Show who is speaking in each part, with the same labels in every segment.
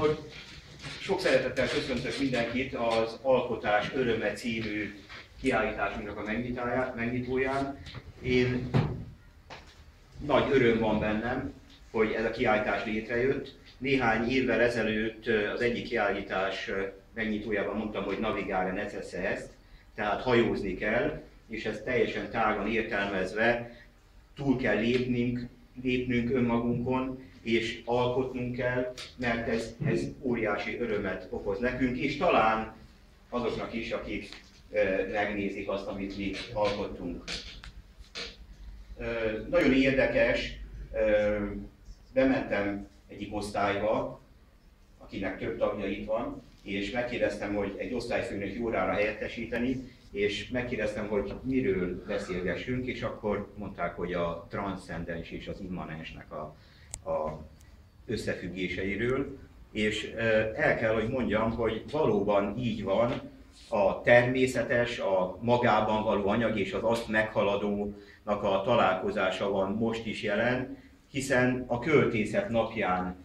Speaker 1: Akkor sok szeretettel köszöntök mindenkit az Alkotás Öröme című kiállításunknak a megnyitóján. Én nagy öröm van bennem, hogy ez a kiállítás létrejött. Néhány évvel ezelőtt az egyik kiállítás megnyitójában mondtam, hogy navigare necesse est, tehát hajózni kell, és ezt teljesen tágan értelmezve túl kell lépnünk önmagunkon, és alkotnunk kell, mert ez óriási örömet okoz nekünk, és talán azoknak is, akik megnézik azt, amit mi alkottunk. Nagyon érdekes, bementem egyik osztályba, akinek több tagja itt van, és megkérdeztem, hogy egy osztályfőnök jórára helyettesíteni, és megkérdeztem, hogy miről beszélgessünk, és akkor mondták, hogy a transzcendens és az immanensnek a összefüggéseiről, és el kell, hogy mondjam, hogy valóban így van, a természetes, a magában való anyag és az azt meghaladónak a találkozása van most is jelen, hiszen a költészet napján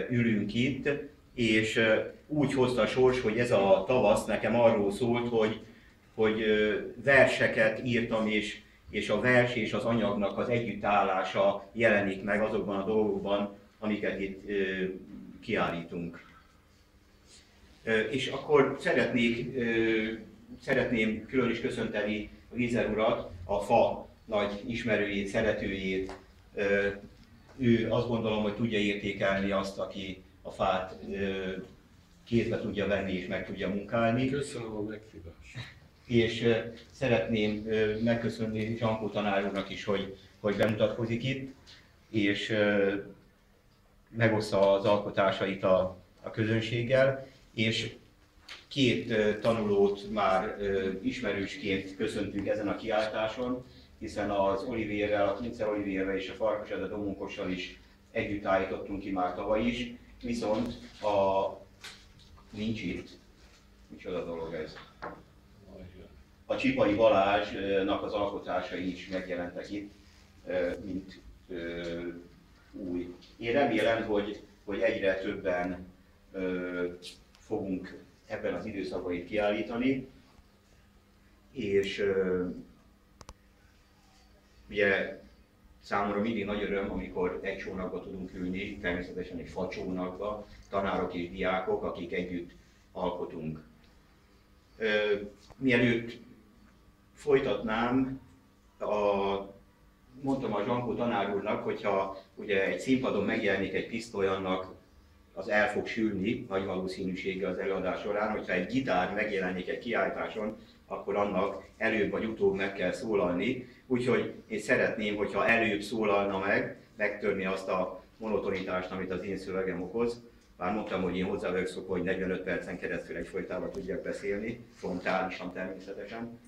Speaker 1: ülünk itt, és úgy hozta a sors, hogy ez a tavasz nekem arról szólt, hogy verseket írtam, és a vers és az anyagnak az együttállása jelenik meg azokban a dolgokban, amiket itt kiállítunk. És akkor szeretném külön is köszönteni a Wieser urat, a fa nagy ismerőjét, szeretőjét. Ő azt gondolom, hogy tudja értékelni azt, aki a fát kézbe tudja venni és meg tudja munkálni.
Speaker 2: Köszönöm a meghívást.
Speaker 1: És szeretném megköszönni Zsankó tanár úrnak is, hogy bemutatkozik itt, és megoszta az alkotásait a közönséggel, és két tanulót már ismerősként köszöntünk ezen a kiállításon, hiszen az Olivérrel, a Klince Olivérrel és a Farkas Ede Domonkossal is együtt állítottunk ki már tavaly is, viszont nincs itt. Micsoda dolog ez? A Csipai Balázsnak az alkotásai is megjelentek itt, mint új. Én remélem, hogy egyre többen fogunk ebben az időszakban itt kiállítani, és ugye számomra mindig nagy öröm, amikor egy csónakba tudunk ülni, természetesen egy facsónakba, tanárok és diákok, akik együtt alkotunk. Mielőtt folytatnám, mondtam a Zsankó tanár úrnak, hogyha ugye egy színpadon megjelenik egy pisztoly, annak az el fog sülni nagy valószínűséggel az előadás során, hogyha egy gitár megjelenik egy kiállításon, akkor annak előbb vagy utóbb meg kell szólalni. Úgyhogy én szeretném, hogyha előbb szólalna megtörni azt a monotonitást, amit az én szövegem okoz. Már mondtam, hogy én hozzá vagyok szokva, hogy 45 percen keresztül egyfolytában tudjak beszélni, frontálisan természetesen.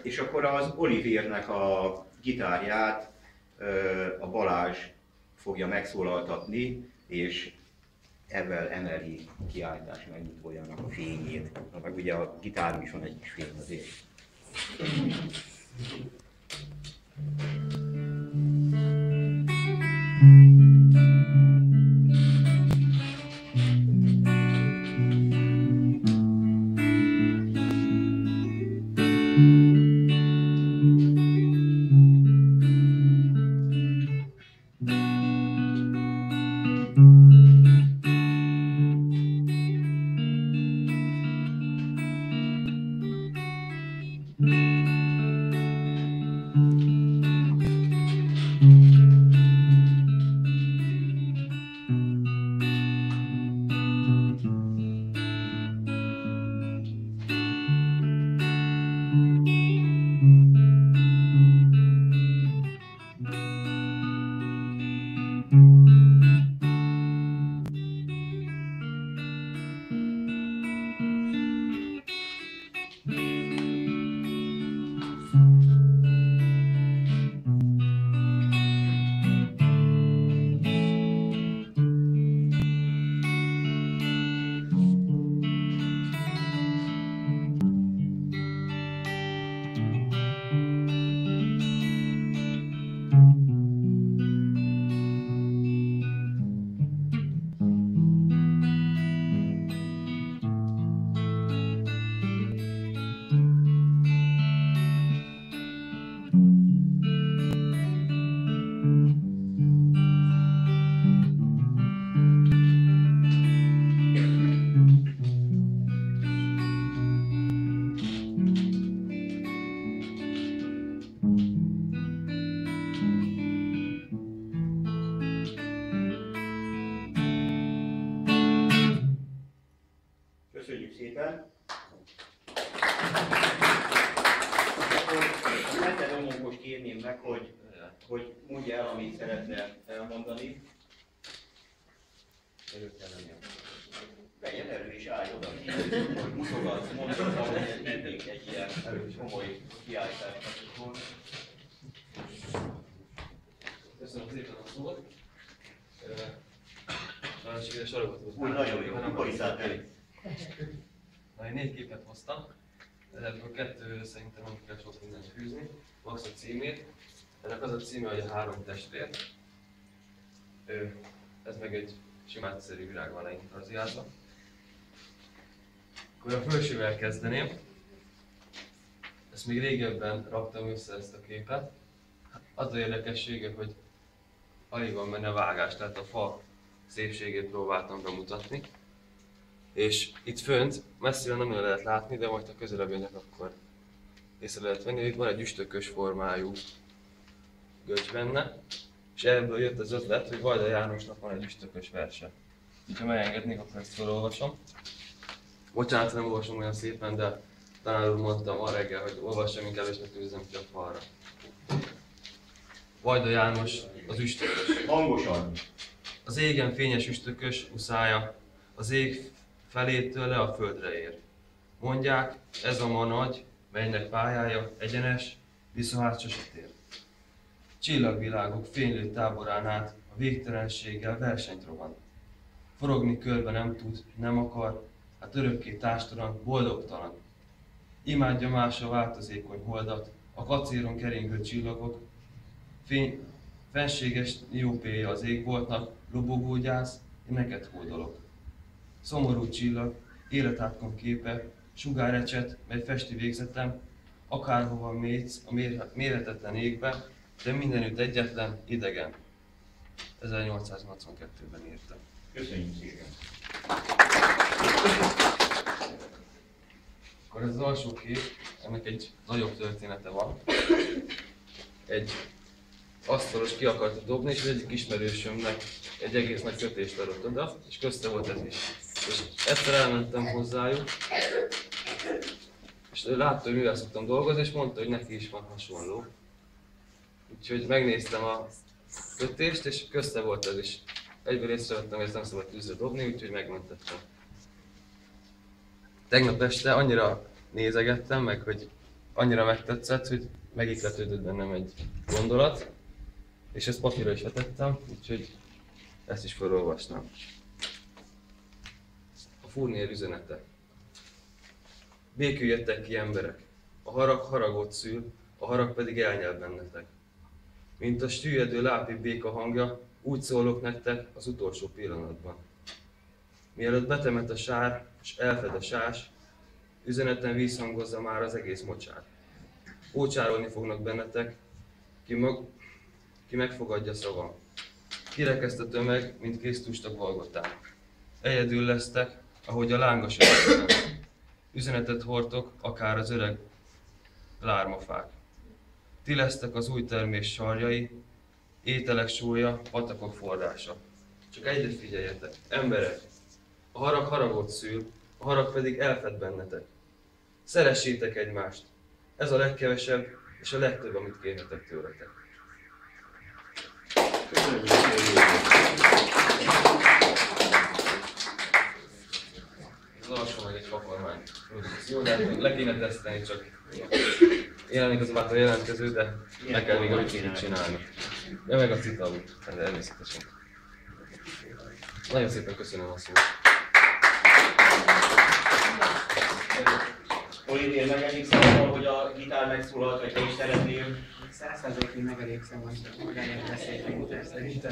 Speaker 1: És akkor az Olivérnek a gitárját a Balázs fogja megszólaltatni, és ezzel emeli kiállítás megnyitójának a fényét. Meg ugye a gitáron is van egy kis fény azért. hogy mondja el, amit szeretne elmondani. Vegyen elő és állj oda, hogy mutogatsz, mondod, hogy mindig egy ilyen komoly kiállításnak.
Speaker 2: Köszönöm szépen a szót. Sajnos ide sorokat hoztam.
Speaker 1: Úgy nagyon jó, akkor is állt elég.
Speaker 2: Én 4 képet hoztam, ebből 2 szerintem nem kell sok mindent fűzni. Max a címét. Ennek az a címe, hogy a 3 testvér. Ez meg egy simátszerű virág van leintarziázva. Akkor a felsővel kezdeném. Ezt még régebben raktam össze ezt a képet. Az a érdekessége, hogy alig van benne vágás, tehát a fa szépségét próbáltam bemutatni. És itt fönt, messziről nem lehet látni, de majd ha közelebb jönnek, akkor észre lehet venni, hogy itt van egy üstökös formájú göcs benne. És ebből jött az ötlet, hogy Vajda Jánosnak van egy üstökös verse. Ha megengednék, akkor ezt felolvasom. Bocsánat, nem olvasom olyan szépen, de tanár úr mondta ma reggel, hogy olvassam inkább és megtűzzem ki a falra. Vajda János, az üstökös.
Speaker 1: Hangosan.
Speaker 2: Az égen fényes üstökös uszája, az ég felétől le a földre ér. Mondják, ez a ma nagy, melynek pályája egyenes, viszont sose tér. Csillagvilágok fénylő táborán át a végtelenséggel versenyt rohan. Forogni körbe nem tud, nem akar, hát örökké társtalan, boldogtalan. Imádja más a változékony holdat, a kacéron keringő csillagok, fenséges niópéja az égboltnak, lobogó gyász, én neked hódolok. Szomorú csillag, életátkon képe, sugárecset, mely festi végzetem, akárhova mész a mérhetetlen égbe, de mindenütt egyetlen, idegen. 1882-ben írtam.
Speaker 1: Köszönjük szépen.
Speaker 2: Akkor ez az alsó kép, ennek egy nagyobb története van. Egy asztalos ki akarta dobni, és egyik ismerősömnek egy egész nagy kötést adott oda, és közte volt ez is. És egyszer elmentem hozzájuk, és ő látta, hogy mivel szoktam dolgozni, és mondta, hogy neki is van hasonló. Úgyhogy megnéztem a kötést, és közte volt ez is. Egyből észrevettem, hogy ezt nem szabad tűzre dobni, úgyhogy megmentettem. Tegnap este annyira nézegettem meg, hogy annyira megtetszett, hogy megikletődött bennem egy gondolat, és ezt papírra is vetettem, úgyhogy ezt is felolvasnám. A Fournier üzenete. Béküljetek ki, emberek! A harag haragot szül, a harag pedig elnyel bennetek. Mint a süllyedő lápi béka hangja, úgy szólok nektek az utolsó pillanatban. Mielőtt betemet a sár, és elfed a sás, üzeneten vízhangozza már az egész mocsár. Ócsárolni fognak bennetek, ki megfogadja szavam. Kirekeszt a tömeg, mint Krisztust a Golgotán. Egyedül lesztek, ahogy a lángos ötletben. Üzenetet hordtok, akár az öreg lármafák. Ti lesztek az új termés sarjai, ételek sója, patakok forrása. Csak egyre figyeljetek, emberek! A harag haragot szül, a harag pedig elfed bennetek. Szeressétek egymást! Ez a legkevesebb és a legtöbb, amit kérhetek tőletek.
Speaker 1: Köszönjük.
Speaker 2: Az alsó meg egy kaparmány. Jó, de le kéne tesztelni, csak jelenik az a jelentkező, de meg kell még egy kicsit csinálni. Ja, meg a cita úgy, természetesen. Nagyon szépen köszönöm a szót.
Speaker 1: Olivér, megelégszem arról, hogy a gitár megszólalt, vagy te is szeretnél?
Speaker 3: 100%-ig megelégszem, hogy lehet beszélni gitár szerintem.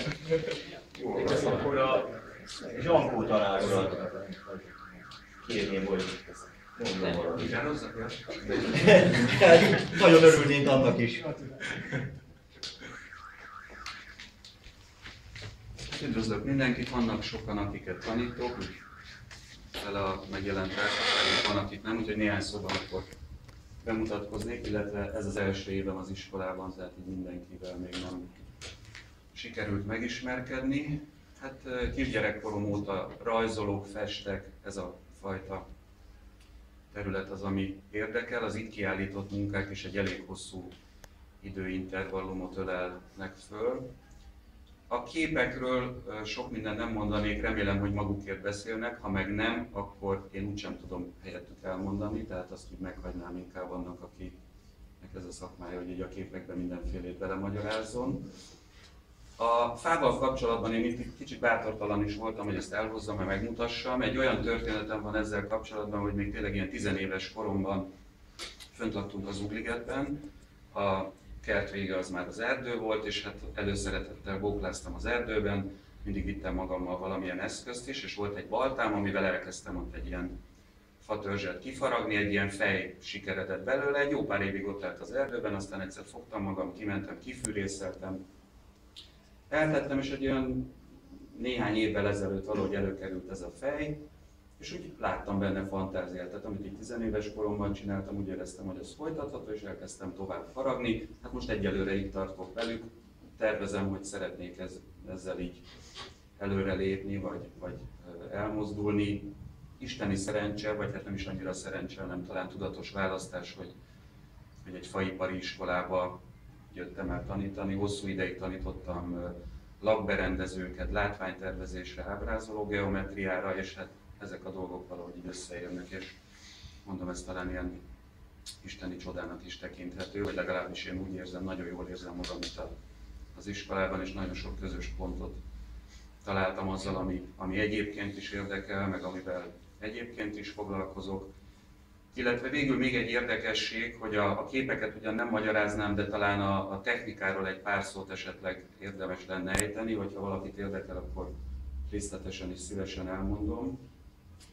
Speaker 1: Jó, akkor a Zsankó tanár urat kérném, hogy mondom valamit. Nagyon örülnénk annak is.
Speaker 4: Üdvözlök mindenkit, vannak sokan, akiket tanítok, fel a megjelent társaságok, van, akik nem, úgyhogy néhány szóban akkor bemutatkoznék, illetve ez az első évem az iskolában, tehát mindenkivel még nem sikerült megismerkedni. Hát kisgyerekkorom óta rajzolok, festek, ez a fajta terület az, ami érdekel. Az itt kiállított munkák is egy elég hosszú időintervallumot ölelnek föl. A képekről sok mindent nem mondanék, remélem, hogy magukért beszélnek, ha meg nem, akkor én úgysem tudom helyettük elmondani, tehát azt úgy meghagynám inkább annak, akinek ez a szakmája, hogy így a képekben mindenfélét belemagyarázzon. A fával kapcsolatban én itt kicsit bátortalan is voltam, hogy ezt elhozzam, mert megmutassam. Egy olyan történetem van ezzel kapcsolatban, hogy még tényleg ilyen 10 éves koromban fönt laktunk az Ugligetben. A kert vége az már az erdő volt, és hát előszeretettel bókláztam az erdőben, mindig vittem magammal valamilyen eszközt is, és volt egy baltám, amivel elkezdtem ott egy ilyen fatörzset kifaragni, egy ilyen fej sikeredett belőle, egy jó pár évig ott állt az erdőben, aztán egyszer fogtam magam, kimentem, kifűrészeltem, eltettem, és egy olyan néhány évvel ezelőtt valahogy előkerült ez a fej, és úgy láttam benne fantáziát, tehát amit így 10 éves koromban csináltam, úgy éreztem, hogy ez folytatható, és elkezdtem tovább faragni. Hát most egyelőre itt tartok velük, tervezem, hogy szeretnék ezzel így előrelépni, vagy elmozdulni. Isteni szerencse, vagy hát nem is annyira szerencse, hanem talán tudatos választás, hogy egy faipari iskolába jöttem el tanítani. Hosszú ideig tanítottam lakberendezőket, látványtervezésre, ábrázoló geometriára, és hát ezek a dolgok valahogy így összeérnek, és mondom, ez talán ilyen isteni csodának is tekinthető, vagy legalábbis én úgy érzem, nagyon jól érzem magam itt az iskolában, és nagyon sok közös pontot találtam azzal, ami egyébként is érdekel, meg amivel egyébként is foglalkozok. Illetve végül még egy érdekesség, hogy a képeket ugyan nem magyaráznám, de talán a technikáról egy pár szót esetleg érdemes lenne ejteni, hogyha valakit érdekel, akkor részletesen is szívesen elmondom.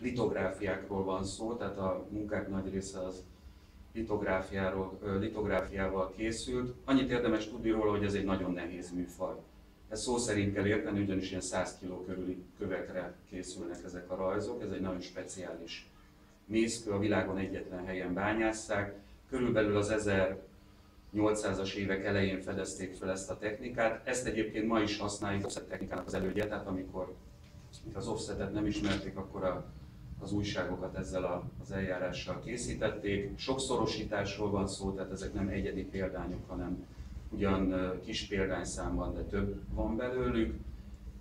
Speaker 4: Litográfiákról van szó, tehát a munkák nagy része az litográfiával készült. Annyit érdemes tudni róla, hogy ez egy nagyon nehéz műfaj. Ezt szó szerint kell érteni, ugyanis ilyen 100 kg körüli kövekre készülnek ezek a rajzok. Ez egy nagyon speciális mészkő, a világon egyetlen helyen bányásszák. Körülbelül az 1800-as évek elején fedezték fel ezt a technikát. Ezt egyébként ma is használjuk, offset technikának az elődje, tehát amikor az offsetet nem ismerték, akkor az újságokat ezzel az eljárással készítették. Sokszorosításról van szó, tehát ezek nem egyedi példányok, hanem ugyan kis példányszámban, de több van belőlük.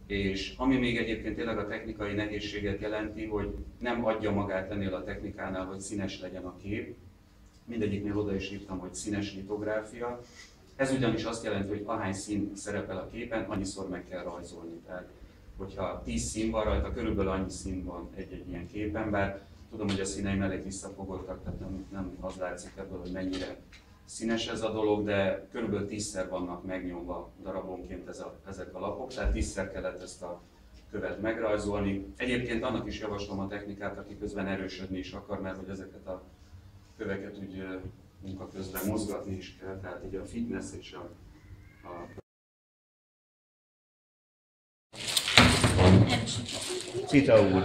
Speaker 4: És ami még egyébként tényleg a technikai nehézséget jelenti, hogy nem adja magát ennél a technikánál, hogy színes legyen a kép. Mindegyiknél oda is írtam, hogy színes litográfia. Ez ugyanis azt jelenti, hogy ahány szín szerepel a képen, annyiszor meg kell rajzolni. Tehát, hogyha 10 szín van rajta, körülbelül annyi szín van egy ilyen képen, bár tudom, hogy a színeim elég visszafogottak, tehát nem az látszik ebből, hogy mennyire színes ez a dolog, de körülbelül 10-szer vannak megnyomva darabonként ezek a lapok, tehát 10-szer kellett ezt a követ megrajzolni. Egyébként annak is javaslom a technikát, aki közben erősödni is akar, mert hogy ezeket a köveket úgy munka közben mozgatni is kell, tehát így a fitness és a
Speaker 1: Cita úr,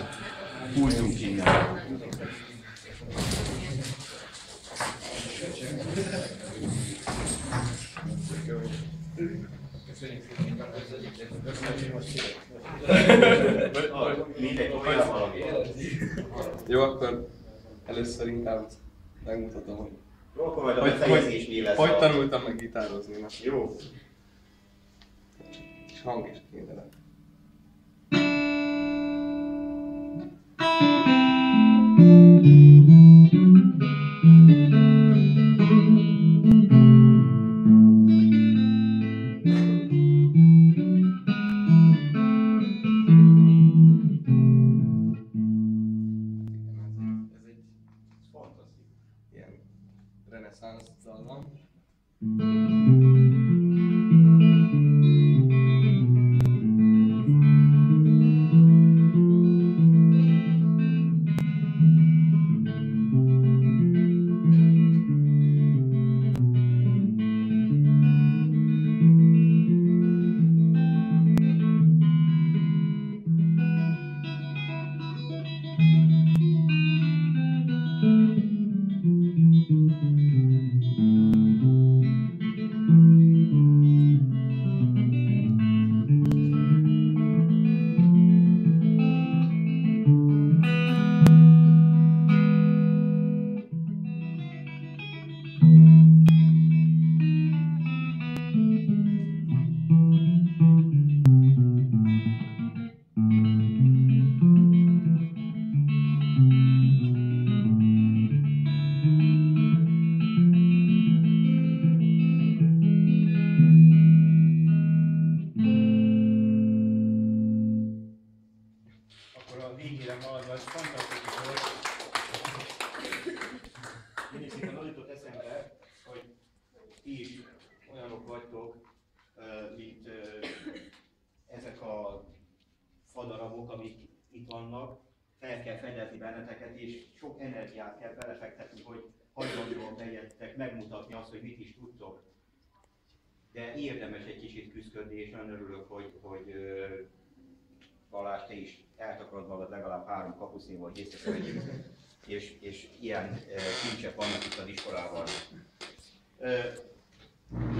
Speaker 1: húzzunk innen. Mindegy, olyan valami.
Speaker 2: Jó, akkor először inkább megmutatom, hogy
Speaker 1: Jó, akkor majd a befejezés mi lesz.
Speaker 2: hogy tanultam meg gitározni. Na.
Speaker 1: Jó.
Speaker 2: És hang is kéne. Ilyen reneszánsz dallam.
Speaker 1: láttok, mint ezek a fadarabok, amik itt vannak, fel kell fedezni benneteket, és sok energiát kell belefektetni, hogy hajlandóan bejöttek megmutatni azt, hogy mit is tudtok. De érdemes egy kicsit küzdködni, és nagyon örülök, hogy Balázs, te is eltakarod magad legalább 3 kapusznéval, hogy észrevehetjük, és ilyen kincsek vannak itt az iskolában.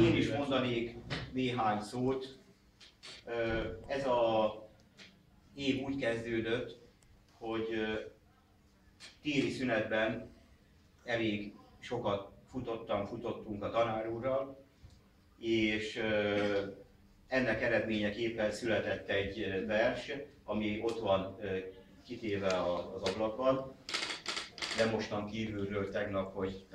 Speaker 1: Én is mondanék néhány szót. Ez az év úgy kezdődött, hogy téli szünetben elég sokat futottunk a tanár úrral, és ennek eredményeképpen született egy vers, ami ott van kitéve az ablakban, de mostan kívülről tegnap, hogy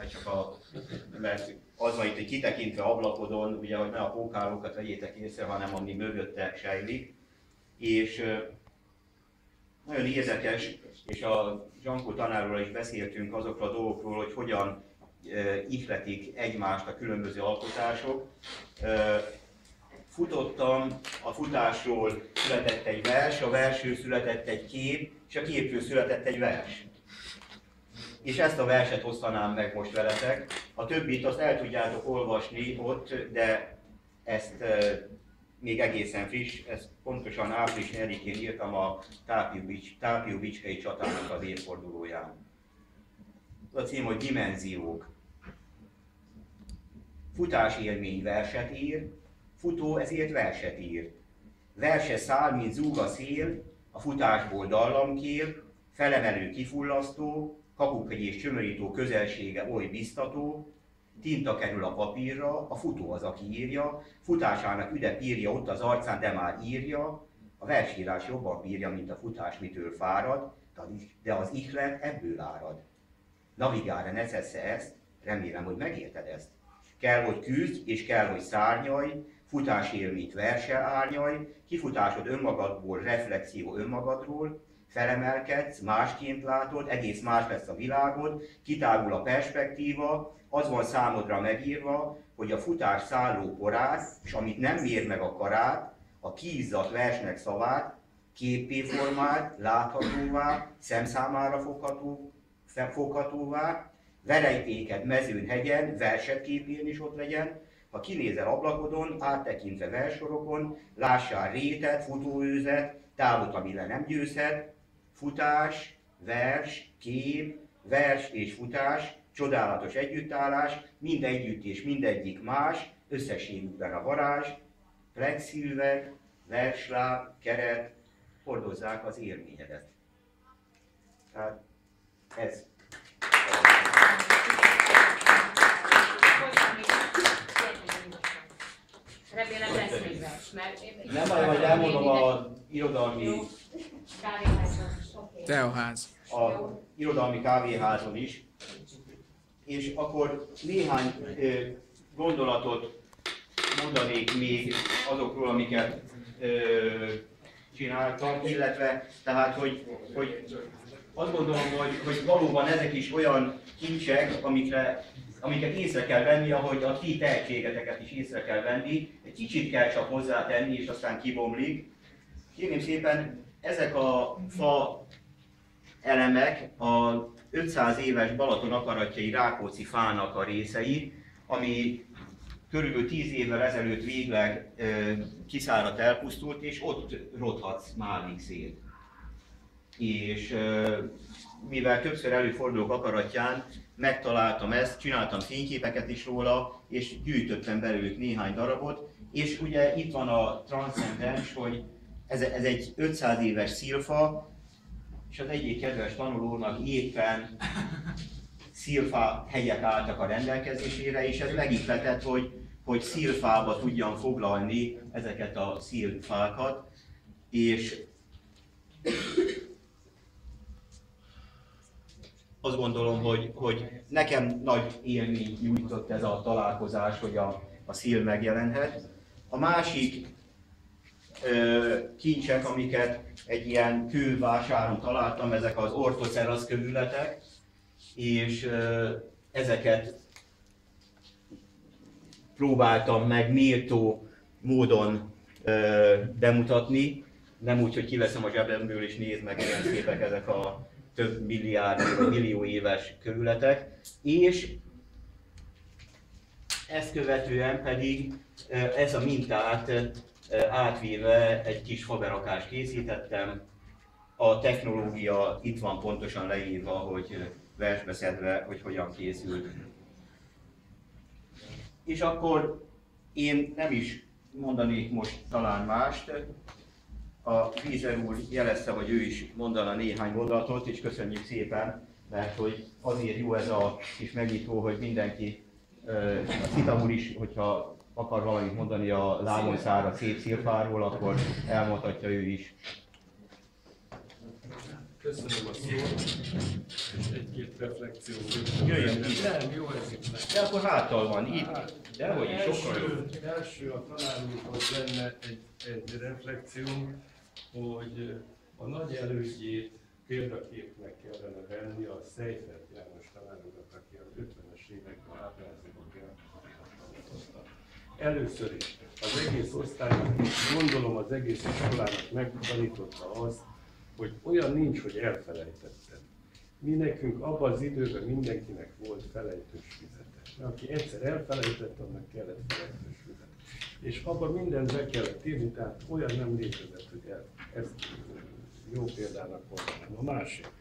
Speaker 1: mert az van itt, hogy kitekintve ablakon, ugye, hogy ne a pókálókat vegyétek észre, hanem ami mögötte sejlik. És nagyon érdekes, és a Zsankó tanárról is beszéltünk azokról a dolgokról, hogy hogyan ihletik egymást a különböző alkotások. Futottam, a futásról született egy vers, a versről született egy kép, és a képről született egy vers. És ezt a verset osztanám meg most veletek. A többit azt el tudjátok olvasni ott, de ezt még egészen friss, ezt pontosan április 4-én írtam a Tápió-Bicskei csatának az évfordulóján. Az a cím, hogy Dimenziók. Futásélmény verset ír, futó ezért verset ír. Verse száll, mint zúg a szél, a futásból dallamkér, felemelő kifullasztó, kapukegy és csömörító közelsége oly biztató, tinta kerül a papírra, a futó az, aki írja, futásának üde pírja ott az arcán, de már írja, a versírás jobban bírja, mint a futás, mitől fárad, de az ihlet ebből árad. Navigálra ne szessze ezt, remélem, hogy megérted ezt. Kell, hogy küzdj, és kell, hogy szárnyalj, futásélményt verse árnyalj, kifutásod önmagadból, reflexió önmagadról, felemelkedsz, másként látod, egész más lesz a világod, kitágul a perspektíva, az van számodra megírva, hogy a futás szálló porát, és amit nem mér meg a karát, a kiizzadt versnek szavát, képpé formált, láthatóvá, szemszámára foghatóvá, verejtéked mezőn, hegyen, verset képén is ott legyen, ha kinézel ablakodon, áttekintve versorokon, lássál rétet, futóőzet, távot, amire nem győzhet, futás, vers, kép, vers és futás, csodálatos együttállás, mind együtt és mindegyik más, összességükben a varázs, plexilveg, versláb, keret, hordozzák az élményedet. Tehát ez.
Speaker 5: Remélem lesz még vers, mert...
Speaker 1: Nem baj, majd elmondom az irodalmi...
Speaker 5: Kávéházon.
Speaker 3: Teaház.
Speaker 1: A irodalmi kávéházon is. És akkor néhány gondolatot mondanék még azokról, amiket csináltam, illetve tehát, hogy azt gondolom, hogy valóban ezek is olyan kincsek, amiket észre kell venni, ahogy a ti tehetségeteket is észre kell venni, egy kicsit kell csak hozzátenni, és aztán kibomlik. Kérném szépen, ezek a fa elemek a 500 éves Balaton akaratjai Rákóczi fának a részei, ami körülbelül 10 évvel ezelőtt végleg kiszáradt, elpusztult, és ott rothatsz málig szét. És mivel többször előfordulok akaratján, megtaláltam ezt, csináltam fényképeket is róla, és gyűjtöttem belőlük néhány darabot, és ugye itt van a transzcendens, hogy ez egy 500 éves szilfa, és az egyik kedves tanulónak éppen szilfa hegyek álltak a rendelkezésére, és ez megihletett, hogy szilfába tudjam foglalni ezeket a szilfákat, és azt gondolom, hogy nekem nagy élményt nyújtott ez a találkozás, hogy a szil megjelenhet. A másik kincsek, amiket egy ilyen kővásáron találtam, ezek az orthoceras kövületek, és ezeket próbáltam meg méltó módon bemutatni, nem úgy, hogy kiveszem a zsebemből és nézd meg, ilyen szépek ezek a több milliárd vagy millió éves kövületek, és ezt követően pedig ez a mintát átvéve egy kis faberakást készítettem. A technológia itt van pontosan leírva, hogy versbeszedve, hogy hogyan készült. És akkor én nem is mondanék most talán mást. A Wieser úr jelezte, hogy ő is mondana néhány gondolatot, és köszönjük szépen, mert hogy azért jó ez a kis megnyitó, hogy mindenki, a Citam úr is, hogyha akar valamit mondani a lábon szára szép szilfáról, akkor elmondhatja ő is.
Speaker 6: Köszönöm a szót, és egy-két reflexió.
Speaker 1: Jöjjön ki.
Speaker 6: Nem, jó ez itt.
Speaker 1: De akkor háttal van, itt. Dehogy is, sokkal jobb.
Speaker 6: Első a tanárúrhoz lenne egy reflexió, hogy a nagy elődjét példaképnek kellene venni a Seifert János tanárúrnak, aki az 50-es években ábrázolóként tanította. Először is az egész osztálynak, gondolom az egész iskolának megtanította azt, hogy olyan nincs, hogy elfelejtettem. Mi nekünk abban az időben mindenkinek volt felejtős füzete. Aki egyszer elfelejtett, annak kellett felejtős füzet. És abban mindent be kellett írni, tehát olyan nem létezett, hogy ezt jó példának mondanám. A másik,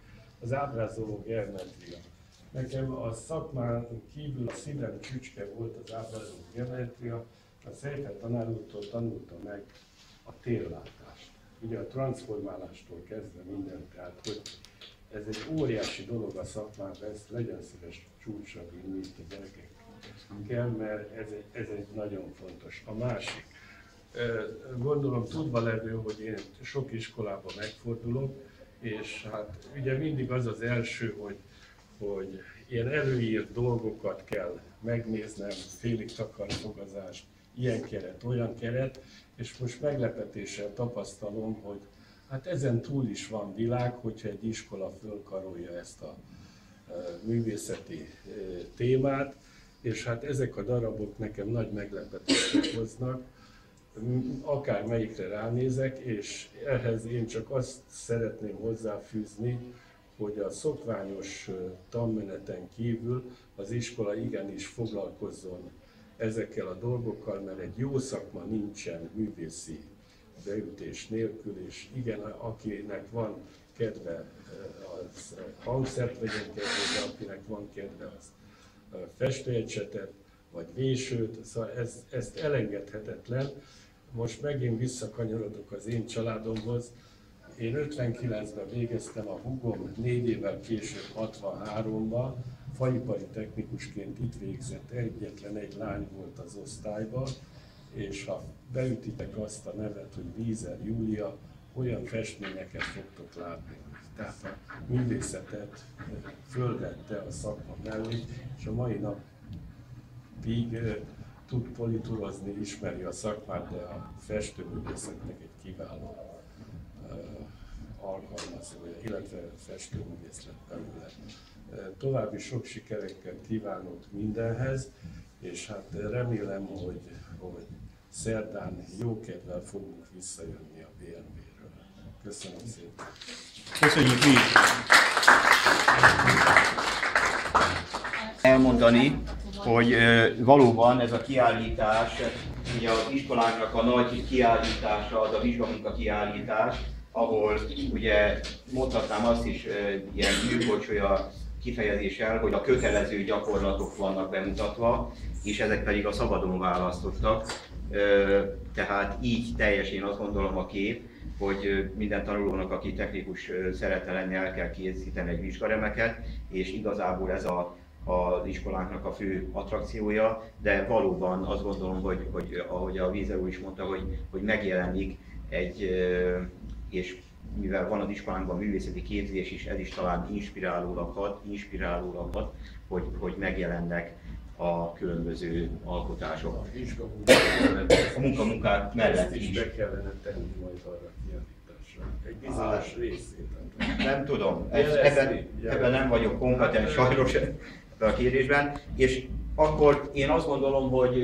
Speaker 6: az ábrázoló geometria. Nekem a szakmán kívül a szívem csücske volt az ábrázoló geometria, a Seifert tanár úrtól tanulta meg a térlátást. Ugye a transformálástól kezdve minden, tehát hogy ez egy óriási dolog a szakmában, ezt legyen szíves csúcsra vinni itt a gyerekekkel, mert ez egy nagyon fontos. A másik, gondolom tudva levő, hogy én sok iskolában megfordulok, és hát ugye mindig az az első, hogy ilyen előírt dolgokat kell megnéznem, félig takarfogazást, ilyen keret, olyan keret, és most meglepetéssel tapasztalom, hogy hát ezen túl is van világ, hogyha egy iskola fölkarolja ezt a művészeti témát, és hát ezek a darabok nekem nagy meglepetést hoznak, akármelyikre ránézek, és ehhez én csak azt szeretném hozzáfűzni, hogy a szokványos tanmeneten kívül az iskola igenis foglalkozzon ezekkel a dolgokkal, mert egy jó szakma nincsen művészi beütés nélkül, és igen, akinek van kedve, az hangszert vegyen kedve, de akinek van kedve, az festőecsetet, vagy vésőt, szóval ez elengedhetetlen. Most megint visszakanyarodok az én családomhoz. Én 59-ben végeztem, a húgom 4 évvel később 63-ban, faipari technikusként itt végzett, egyetlen egy lány volt az osztályban, és ha beütitek azt a nevet, hogy Wieser Júlia, olyan festményeket fogtok látni. Tehát a művészetet fölvette a szakma mellé, és a mai napig tud politurozni, ismeri a szakmát, de a festőművészetnek egy kiváló alkalmazója, illetve festőművész lett belőle. További sok sikerekkel kívánok mindenhez, és hát remélem, hogy szerdán jókedvel fogunk visszajönni a BMW-ről. Köszönöm szépen!
Speaker 1: Köszönjük mi! Elmondani, hogy valóban ez a kiállítás, ugye az iskolánknak a nagy kiállítása, az a vizsgamunka kiállítás, ahol ugye mondhatnám azt is ilyen műkorcsolya kifejezéssel, hogy a kötelező gyakorlatok vannak bemutatva, és ezek pedig a szabadon választottak. Tehát így teljes, én azt gondolom, a kép, hogy minden tanulónak, aki technikus szeretne lenni, el kell készíteni egy vizsgaremeket, és igazából ez az iskolánknak a fő attrakciója, de valóban azt gondolom, hogy ahogy a Wieser úr is mondta, hogy megjelenik egy, és mivel van az iskolánkban művészeti képzés is, ez is talán inspirálólag hat, hogy megjelennek a különböző alkotások. A munkák mellett is.
Speaker 6: Be kellene tenni majd arra a kiállításra. Egy bizonyos részét.
Speaker 1: Nem tudom, ebben nem vagyok kompetens sajnos. a kérdésben, és akkor én azt gondolom, hogy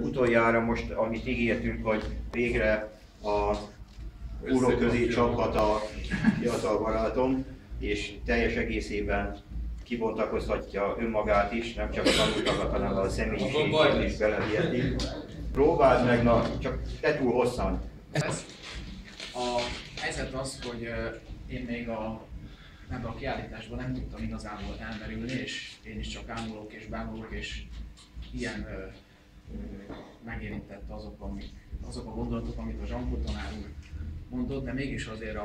Speaker 1: utoljára most, amit ígértünk, hogy végre a úrok közé csaphat a fiatal barátom, és teljes egészében kibontakozhatja önmagát is, nem csak a tanultakat, hanem a személyiségét is beleviheti. Próbáld meg, na, csak te túl hosszan.
Speaker 3: A helyzet az, hogy én még ebben a kiállításban nem tudtam igazából elmerülni, és én is csak ámulok és bámulok, és ilyen megérintett azok a gondolatok, amit a Zsankó tanár úr mondott, de mégis azért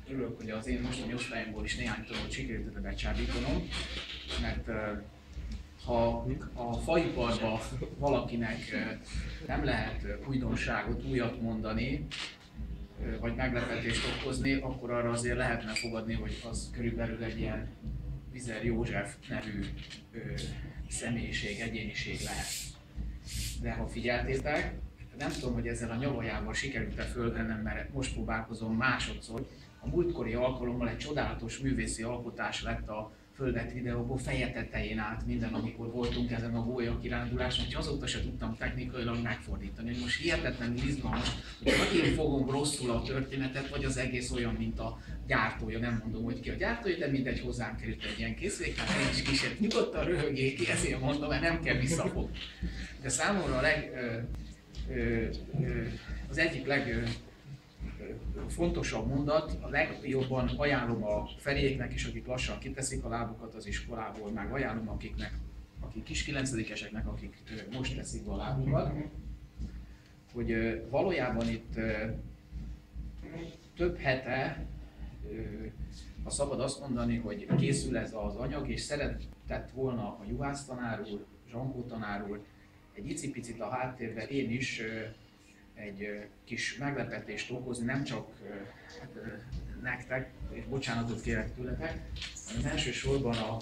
Speaker 3: örülök, hogy az én mostani osztályomból is néhány dolgot sikerült ebbe becsábítanom, mert ha a faiparban valakinek nem lehet újdonságot, újat mondani, vagy meglepetést okozni, akkor arra azért lehetne fogadni, hogy az körülbelül egy ilyen Vizer József nevű személyiség, egyéniség lehet. De ha figyeltétek, nem tudom, hogy ezzel a nyavajával sikerült-e fölvennem, mert most próbálkozom másodszor. A múltkori alkalommal egy csodálatos művészi alkotás lett a fölvett videóból, feje tetején állt minden, amikor voltunk ezen a gólya kiránduláson, hogy azóta se tudtam technikailag megfordítani, hogy most hihetetlenül izgalmas, hogy én fogom rosszul a történetet, vagy az egész olyan, mint a gyártója, nem mondom, hogy ki a gyártója, de mindegy, hozzám került egy ilyen készülék, hát én is kísért nyugodtan röhögjék ki, ezért mondom, mert nem kell visszafogni. De számomra az egyik legfontosabb mondat, a legjobban ajánlom a Feriéknek is, akik lassan kiteszik a lábukat az iskolából, meg ajánlom akik kis 9-eseknek, akik most teszik a lábukat, hogy valójában itt több hete, ha szabad azt mondani, hogy készül ez az anyag, és szeretett volna a Juhász tanár úr, Zsankó tanár úr, egy icipicit a háttérben én is egy kis meglepetést okozni, nem csak nektek, és bocsánatot kérek tőletek, hanem elsősorban a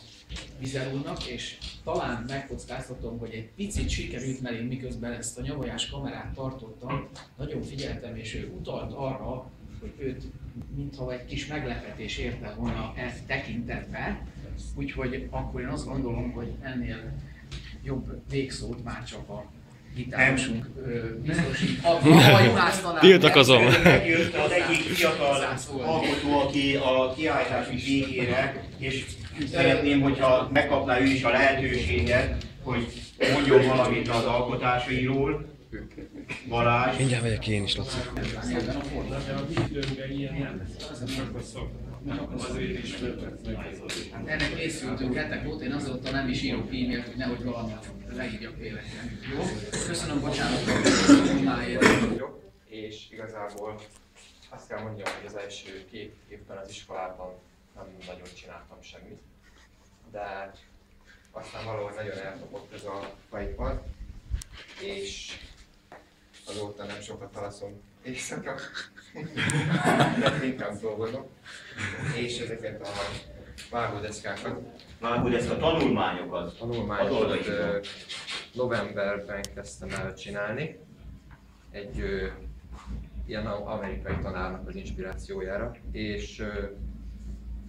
Speaker 3: Vizer úrnak, és talán megkockáztatom, hogy egy picit sikerült, mert én miközben ezt a nyavajás kamerát tartottam, nagyon figyeltem, és ő utalt arra, hogy őt mintha egy kis meglepetés érte volna e tekintetben, úgyhogy akkor én azt gondolom, hogy ennél jobb végszót már csak a gitárosunk biztosít. A Juhász tanár
Speaker 2: tiltakozom.
Speaker 1: Megjött az egyik fiatal alkotó, aki a kiállítás végére, és szeretném, hogyha megkapná ő is a lehetőséget, hogy mondjon valamit az alkotásairól. Balázs.
Speaker 2: Mindjárt megyek én is, Laci.
Speaker 3: Ennek készültünk hetek óta, én azóta nem is írok e-mailt, hogy nehogy valamit leírjak véletlenül. Jó? Köszönöm, bocsánat, hogy máért.
Speaker 7: És igazából azt kell mondjam, hogy az első 2 évben az iskolában nem nagyon csináltam semmit. De aztán valahogy nagyon elkapott ez a faipar, és azóta nem sokat alszom éjszaka, de inkább dolgozom. És ezeket a vágódeszkákat,
Speaker 1: a tanulmányokat.
Speaker 7: Novemberben kezdtem el csinálni, egy ilyen amerikai tanárnak az inspirációjára, és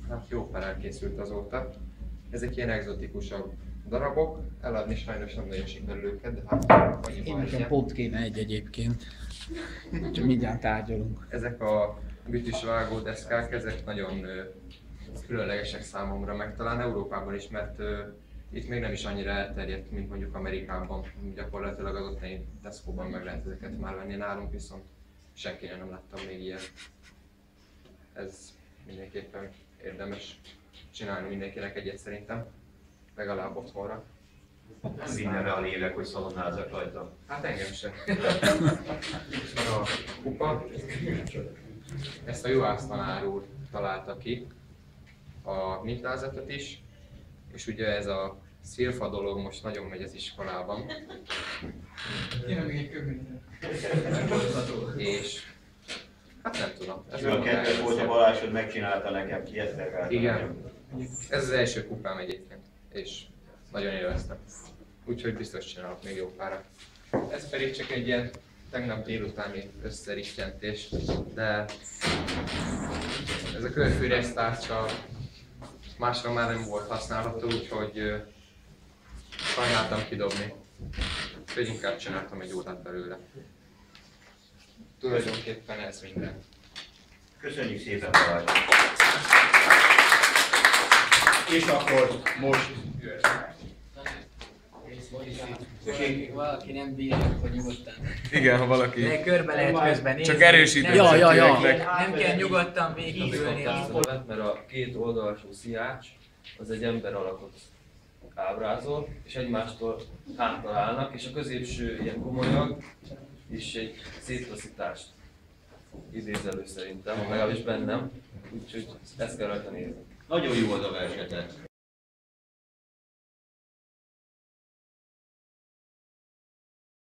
Speaker 7: hát jó pár elkészült azóta. Ezek ilyen egzotikusabb darabok, eladni sajnos nem nagyon sikerül őket, de hát
Speaker 3: Én nekem pont kéne egy egyébként, csak mindjárt tárgyalunk.
Speaker 7: Ezek a bütis vágódeszkák, ezek nagyon különlegesek számomra, meg talán Európában is, mert itt még nem is annyira elterjedt, mint mondjuk Amerikában. Gyakorlatilag az ottani Tesco-ban meg lehet ezeket már venni, nálunk viszont senkinek nem láttam még ilyet. Ez mindenképpen érdemes csinálni mindenkinek egyet szerintem, legalább otthonra.
Speaker 1: Nem vinne a lélek, hogy szalonázzak rajta.
Speaker 7: Hát engem sem. A kupa. Ezt a Juhász tanár úr találta ki, a mintázatot is, és ugye ez a szilfa dolog most nagyon megy az iskolában. És hát nem tudom. Ez
Speaker 1: a kettő volt a Balázsod, megcsinálta nekem ki ezt regált.
Speaker 7: Igen. Ez az első kupám egyébként, és nagyon élveztem. Úgyhogy biztos csinálok még jó párat. Ez pedig csak egy ilyen tegnap délutáni összerittyentés, de ez a körfűrész tárcsa másra már nem volt használható, úgyhogy sajnáltam kidobni. Úgyhogy inkább csináltam egy órát belőle. Tulajdonképpen ez minden.
Speaker 1: Köszönjük szépen, Balázs! És akkor most
Speaker 8: Valaki nem bírja, akkor nyugodtan.
Speaker 7: Igen, ha valaki...
Speaker 8: De körbe lehet közben nézni.
Speaker 7: Csak erősíteni.
Speaker 8: Nem kell nyugodtan végigülni.
Speaker 2: Mert a két oldalsó sziács az egy ember alakot ábrázol, és egymástól hátra állnak, és a középső ilyen gomolyag is egy széttaszítást idéz elő szerintem, legalábbis bennem, úgyhogy ezt kell rajta nézni.
Speaker 1: nagyon jó az a versetet.